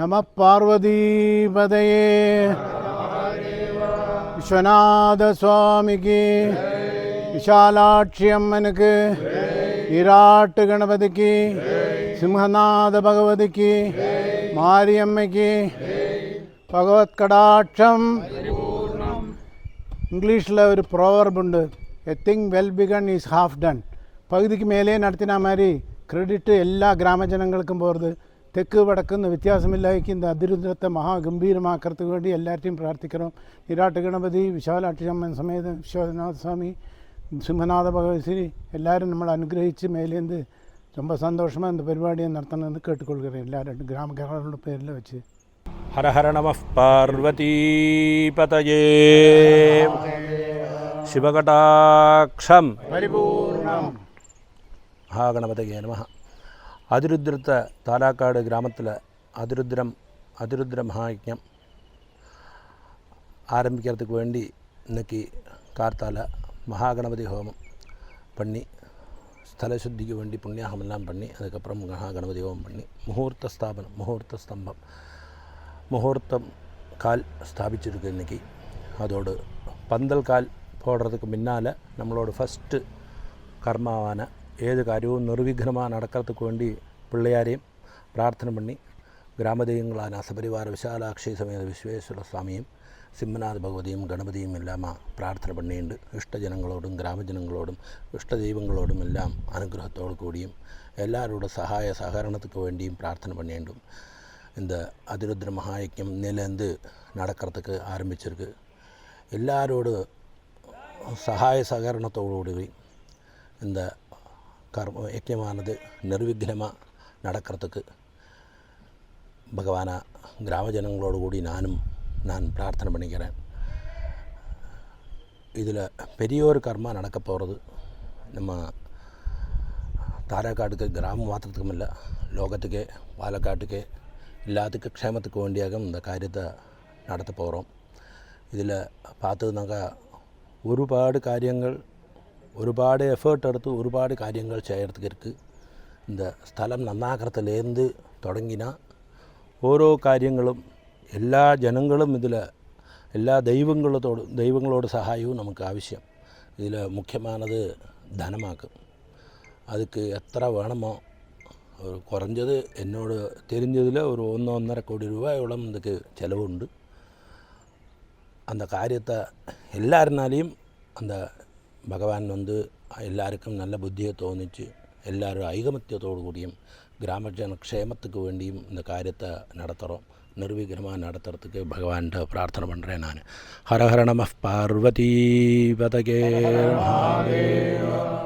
நம பார்வதீபதையே விஸ்வநாத சுவாமிக்கு, விஷாலாட்சி அம்மனுக்கு, விராட்டு கணபதிக்கு, சிம்ஹநாத பகவதிக்கு, மாரியம்மைக்கு ഭഗവത് കടാക്ഷം. ഇംഗ്ലീഷിൽ ഒരു പ്രോവർബുണ്ട്, a thing well begun is half done. പകുതിക്ക് മേലെ നടത്തിന മാതിരി ക്രെഡിറ്റ് എല്ലാ ഗ്രാമജനങ്ങൾക്കും പോகிறது. തെക്ക് വടക്കുന്ന വ്യത്യാസമില്ലായ്ക്ക് இந்த அதிருத்ரத்தை மகாகம்பீரமாக்கிறதுக்கு வேண்டி எல்லார்ட்டையும் பிரார்த்திக்கிறோம். விராட்டு கணபதி, விஷாலாட்சி அம்மன் சமேத விஸ்வநாத சுவாமி, சிம்மநாத பகவதி எல்லாரும் நம்மளை அனுகிரகித்து மேலேருந்து ரொம்ப சந்தோஷமாக இந்த பரிபாடியை நடத்தணும்னு கேட்டுக்கொள்கிறேன். எல்லாரும் கிராமக்காரர்களோட பேரில் வச்சு. ஹர ஹர நம பார்வதி பதயே சிவகடாட்சம் பரிபூர்ணம். மகாகணபதியே நம. அதிருத்ரத்த தாலாக்காடு கிராமத்தில் அதிருத்ர மகாயஜ்ஞம் ஆரம்பிக்கிறதுக்கு வேண்டி இன்றைக்கி கார்த்தால மகாகணபதி ஹோமம் பண்ணி, ஸ்தல சுத்திக்கு வேண்டி புண்ணியாகமெல்லாம் பண்ணி, அதுக்கப்புறம் மகாகணபதி ஹோமம் பண்ணி முகூர்த்த ஸ்தாபனம், முகூர்த்த ஸ்தம்பம், முகூர்த்தம் கால் ஸ்தாபிச்சிருக்கு இன்றைக்கி. அதோடு பந்தல் கால் போடுறதுக்கு முன்னால் நம்மளோட ஃபஸ்ட்டு கர்மாவான ஏது காரியமும் நிர்விக்னமாக நடக்கிறதுக்கு வேண்டி பிள்ளையாரையும் பிரார்த்தனை பண்ணி, கிராமதெய்வங்களான சபரிவார விஷாலாட்சி சமேத விஸ்வேஸ்வர சுவாமியும் சிம்மநாத பகவதியும் கணபதியும் இல்லாமல் பிரார்த்தனை பண்ணிண்டு, இஷ்டஜனங்களோடும் கிராமஜனங்களோடும் இஷ்ட தெய்வங்களோடும் எல்லாம் அனுகிரகத்தோடு கூடியும் எல்லாரோட சகாய சகரணத்துக்கு வேண்டியும் பிரார்த்தனை பண்ணிண்டும் இந்த அதிருத்ர மகாயஜ்ஞம் நிலைந்து நடக்கிறதுக்கு ஆரம்பிச்சிருக்கு. எல்லாரோட சகாய சகரணத்தோடு இந்த கர்ம யஜ்ஞமானது நிர்விக்னமாக நடக்கிறதுக்கு பகவானா கிராமஜனங்களோடு கூடி நான் பிரார்த்தனை பண்ணிக்கிறேன். இதில் பெரிய ஒரு கர்மா நடக்க போகிறது நம்ம தாராக்காட்டுக்கு கிராமம் மாத்திரத்துக்கும் இல்லை, லோகத்துக்கே பாலக்காட்டுக்கே எல்லாத்துக்கும் க்ஷேமத்துக்கு வேண்டியாக இந்த காரியத்தை நடத்த போகிறோம். இதில் பார்த்ததுனாக்கா ഒരുപാട് എഫേർട്ട് എടുത്ത് ഒരുപാട് കാര്യങ്ങൾ ചെയ്യறதுக்கு இருக்குது. இந்த സ്ഥലം നന്നാക്കறതിലേന്ത് തുടങ്ങിന ഓരോ കാര്യങ്ങളും എല്ലാ ജനങ്ങളും ഇതിൽ എല്ലാ ദൈവങ്ങളോട് സഹായവും നമുക്ക് ആവശ്യം. ഇതിൽ മുഖ്യമാനത് ധനമാക്കും. அதுக்கு എത്ര വേണമോ, കുറഞ്ഞത് എന്നോട് தெரிஞ்சதில் ஒரு 1.5 கோடி ரூபாயோളം இதுக்கு செலவுண்டு. அந்த காரியத்தை எல்லாருனாலையும் அந்த ഭഗവാൻ എല്ലാവർക്കും നല്ല ബുദ്ധിയെ തോന്നിച്ച് എല്ലാവരും ഐകമത്യത്തോടു കൂടിയും ഗ്രാമജനക്ഷേമத்துக்கு വേണ്ടിയും இந்த കാര്യத்தை நடத்துகிறோம். நிர்விக்னமாக நடத்துறதுக்கு பகவான்கிட்ட பிரார்த்தனை பண்ணுறேன் நான். ஹர ஹர நம பார்வதி பதகே மகாதேவ.